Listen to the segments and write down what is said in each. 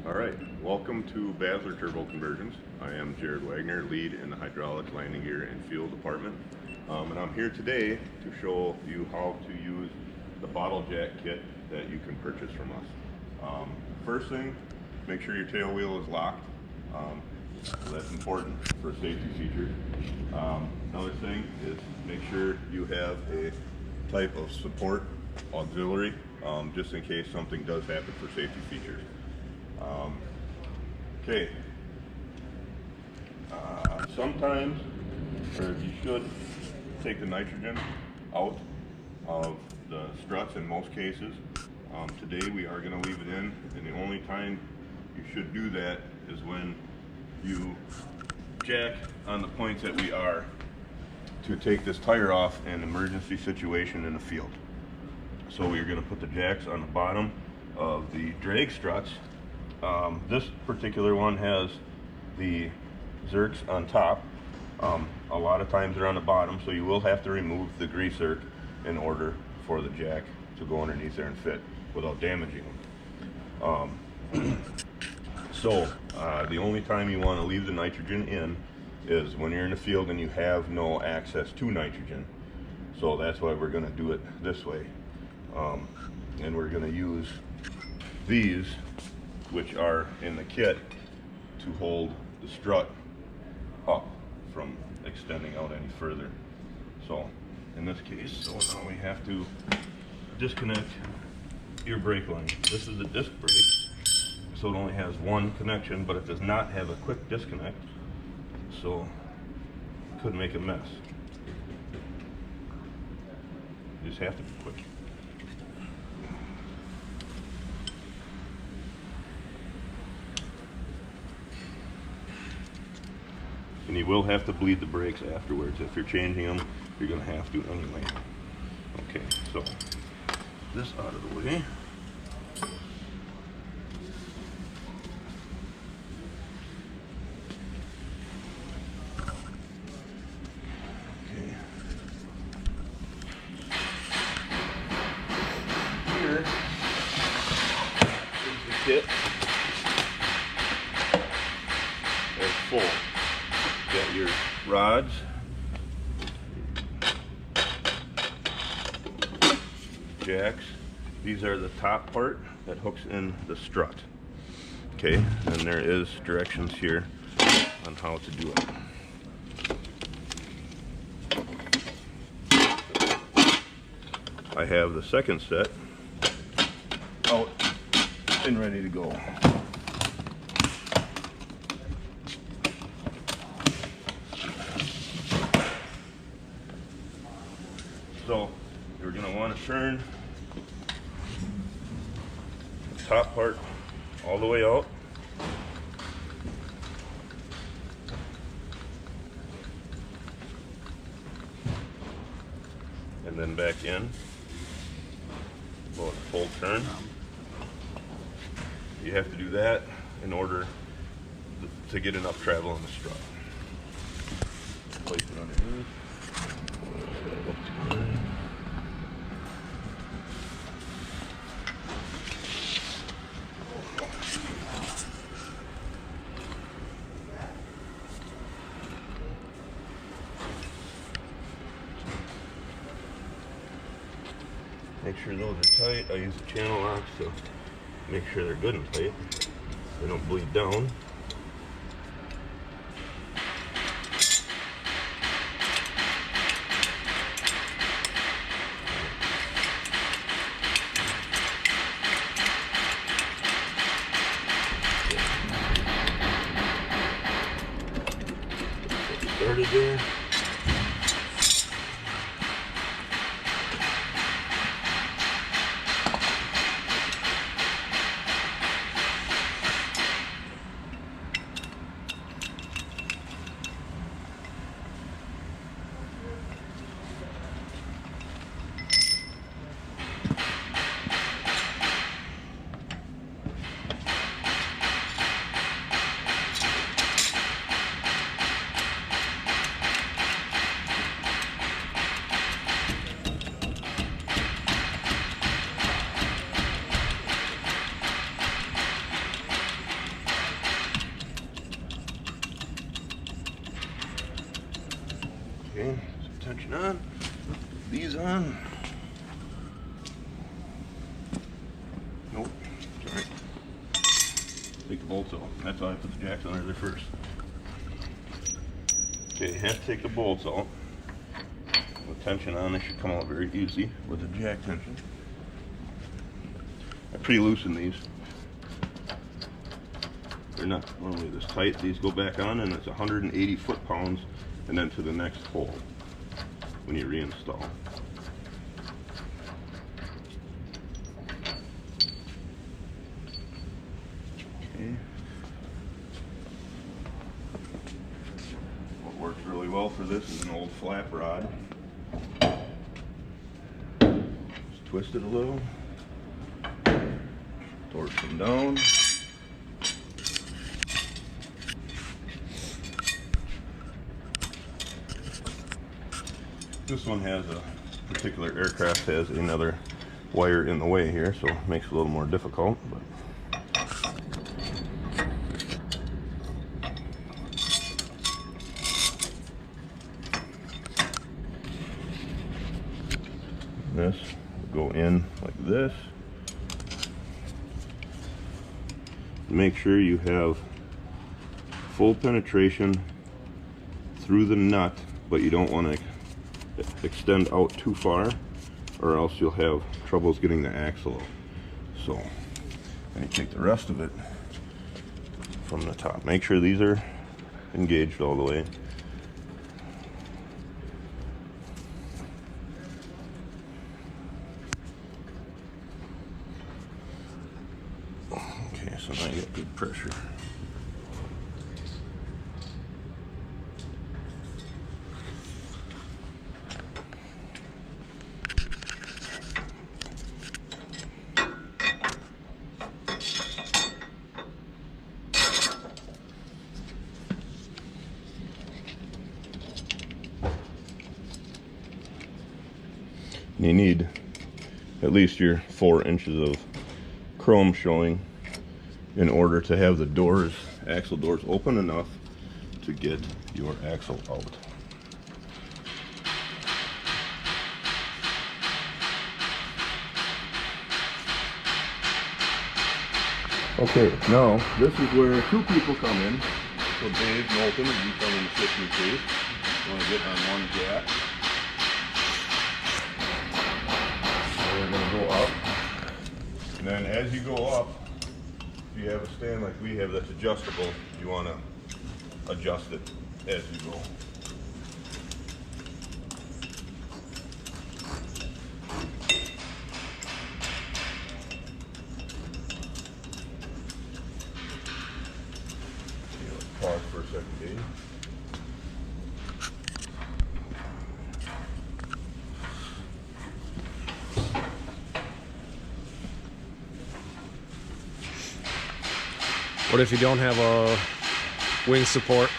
Alright, welcome to Basler Turbo Conversions. I am Jared Wagner, lead in the hydraulics, landing gear, and fuel department. And I'm here today to show you how to use the bottle jack kit that you can purchase from us. First thing, make sure your tail wheel is locked. So that's important for a safety feature. Another thing is make sure you have a type of support auxiliary, just in case something does happen for safety features. Okay. Sometimes, or you should take the nitrogen out of the struts in most cases. Today we are going to leave it in, and the only time you should do that is when you jack on the points that we are to take this tire off in an emergency situation in the field. So we're going to put the jacks on the bottom of the drag struts. This particular one has the zerks on top. A lot of times they're on the bottom, so you will have to remove the grease zerk in order for the jack to go underneath there and fit without damaging them. The only time you want to leave the nitrogen in is when you're in the field and you have no access to nitrogen. So that's why we're going to do it this way. And we're going to use these, which are in the kit, to hold the strut up from extending out any further. So in this case, now we have to disconnect your brake line. This is the disc brake, so it only has one connection, but it does not have a quick disconnect, so it could make a mess. You just have to be quick. And you will have to bleed the brakes afterwards. If you're changing them, you're going to have to anyway. Okay, so this out of the way. Okay. Here is the kit. It's full. Got your rods, jacks. These are the top part that hooks in the strut. Okay, and there is directions here on how to do it. I have the second set out and ready to go. So you're going to want to turn the top part all the way out. And then back in. About a full turn. You have to do that in order to get enough travel on the strut. Place it underneath. Make sure those are tight. I use the channel locks to make sure they're good and tight. They don't bleed down. Started there. on. These on. Nope. Sorry. Take the bolts off. That's why I put the jacks under there first. Okay, you have to take the bolts out. The tension on this should come out very easy with the jack tension. I pre-loosen these. They're not normally this tight. These go back on and it's 180 foot-pounds and then to the next hole when you reinstall. Okay. What works really well for this is an old flap rod. Just twist it a little. Torsion down. This one has a particular aircraft has another wire in the way here, so it makes it a little more difficult. But this will go in like this. Make sure you have full penetration through the nut, but you don't want to extend out too far or else you'll have troubles getting the axle out. So then you take the rest of it from the top. Make sure these are engaged all the way. Okay, so now you get good pressure. You need at least your 4 inches of chrome showing in order to have the doors, axle doors, open enough to get your axle out. Okay, now this is where 2 people come in. So Dave, Knowlton, and you come in the system case. You want to get on one jack. So we're going to go up. And then as you go up, if you have a stand like we have that's adjustable, you want to adjust it as you go. Pause for a second, Dave. What if you don't have a wing support?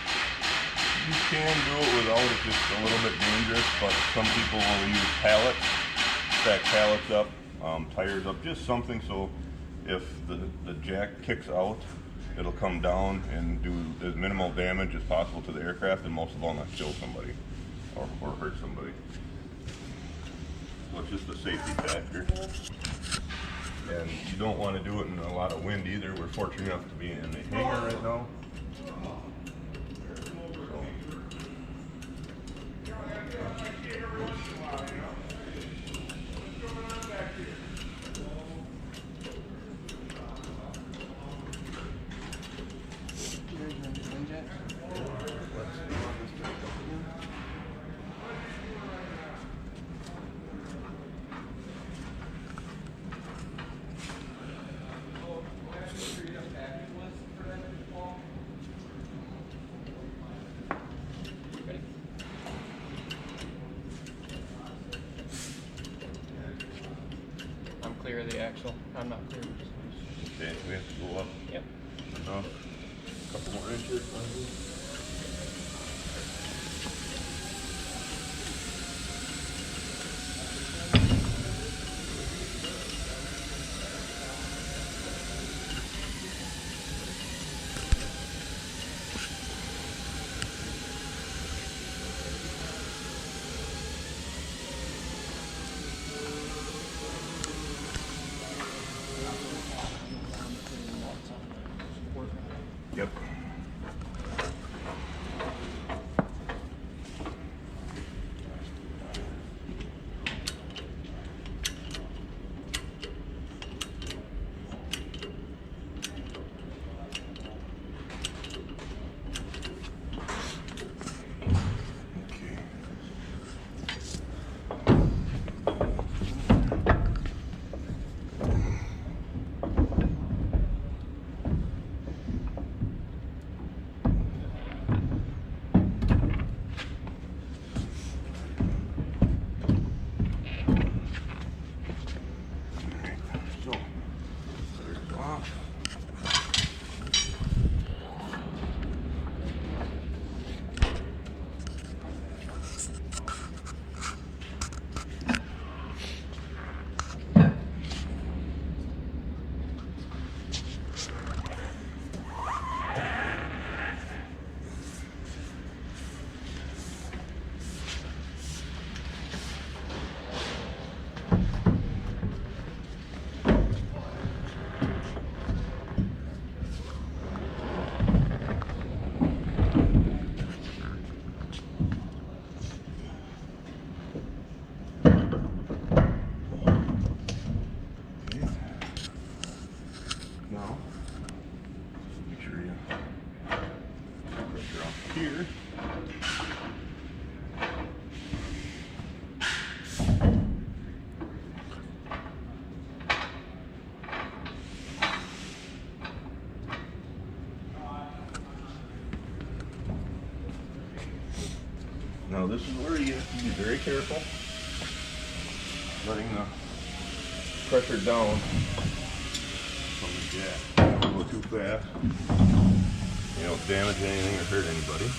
You can do it without, it's just a little bit dangerous, but some people will use pallets, stack pallets up, tires up, just something so if the jack kicks out, it'll come down and do as minimal damage as possible to the aircraft, and most of all not kill somebody or hurt somebody. So it's just a safety factor. And you don't want to do it in a lot of wind either. We're fortunate enough to be in the hangar right now. Clear the axle. I'm not clear. Okay, we have to go up. Yep. Enough. A couple more inches. Now this is where you have to be very careful, letting the pressure down from the jack. Don't go too fast. You don't damage anything or hurt anybody.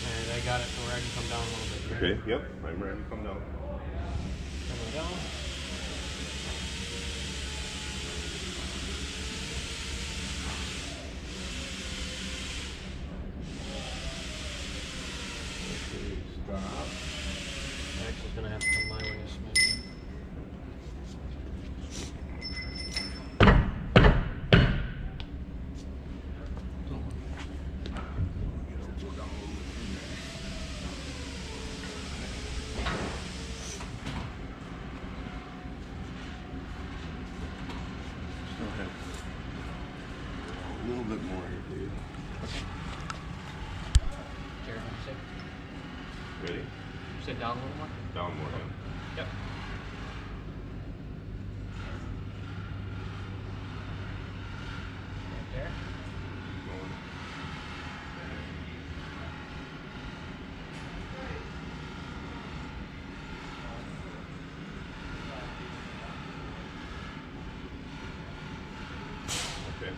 And I got it to where I can come down a little bit. Okay, yep, I'm ready to come down. Coming down. Okay, stop. Axle's gonna have to come my way a smidge. Still have a little bit more here, please. Jared, you sit. Ready? Sit down a little more. Down more. Yep. Right there. Going. Okay.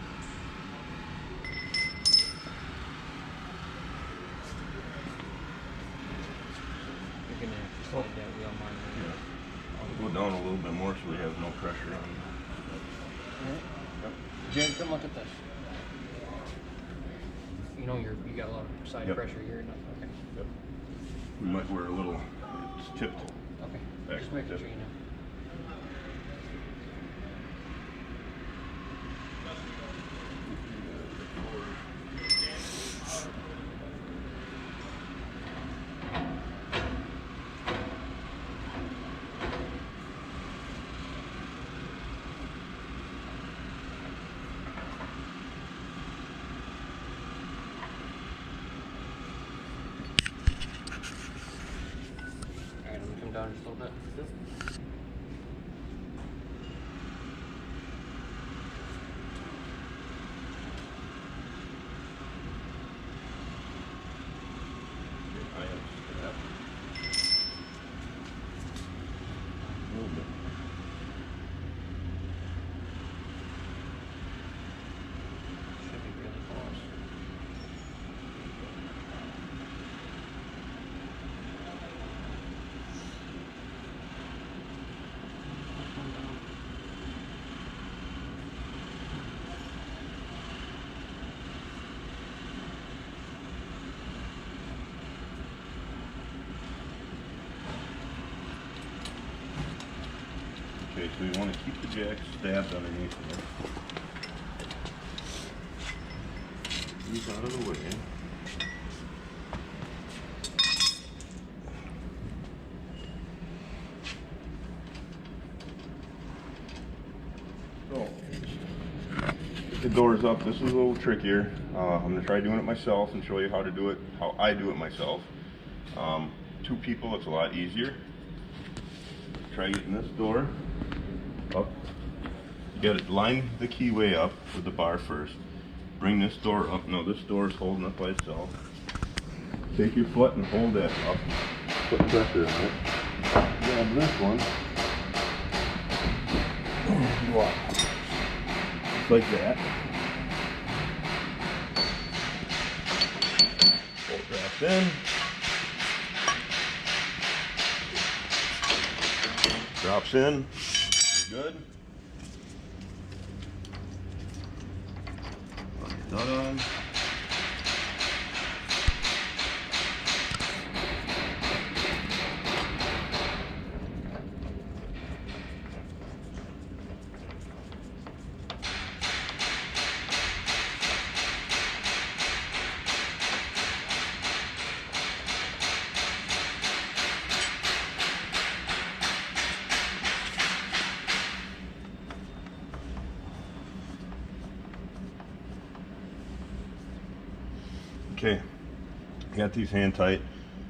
You're gonna have to slide that wheel mine. I'll go down a little bit more so we have no pressure on. Alright. Jared, come look at this. You know you got a lot of side Yep. pressure here. Enough. Okay. Yep. We might wear a little. It's tipped. Okay. Back Just making tip. sure you know. Alright, I'm gonna come down just a little bit. I am step. A little bit. Should be really close. Okay, so we want to keep the jack stabbed underneath here. These out of the way. So, get the doors up. This is a little trickier. I'm going to try doing it myself and show you how to do it, how I do it myself. Two people, it's a lot easier. Try getting this door up. You gotta line the keyway up with the bar first. Bring this door up. No, this door is holding up by itself. Take your foot and hold that up. Put pressure on it. Grab this one. Wow. Just like that. Bolt drops in. Drops in. Good. Nut on. Okay, got these hand tight.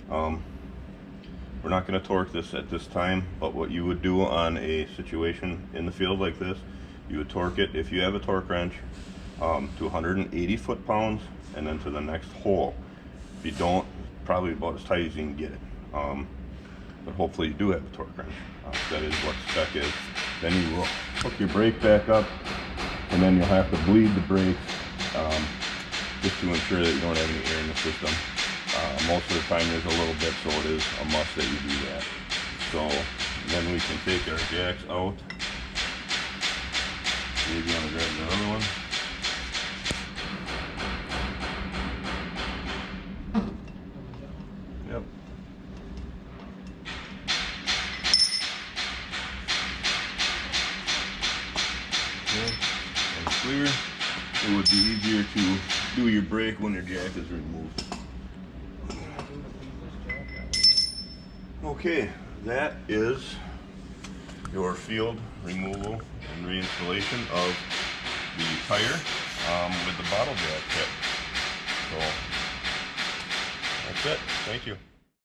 We're not going to torque this at this time, but what you would do on a situation in the field like this, you would torque it, if you have a torque wrench, to 180 foot-pounds and then to the next hole. If you don't, probably about as tight as you can get it. But hopefully you do have a torque wrench. That is what the spec is. Then you will hook your brake back up, and then you'll have to bleed the brakes just to ensure that you don't have any air in the system. Most of the time there's a little bit, so it is a must that you do that. So then we can take our jacks out. Maybe you want to grab another one. Yep. Okay. And clear. It would be easier to do your brake when your jack is removed. Okay, that is your field removal and reinstallation of the tire with the bottle jack kit. So that's it. Thank you.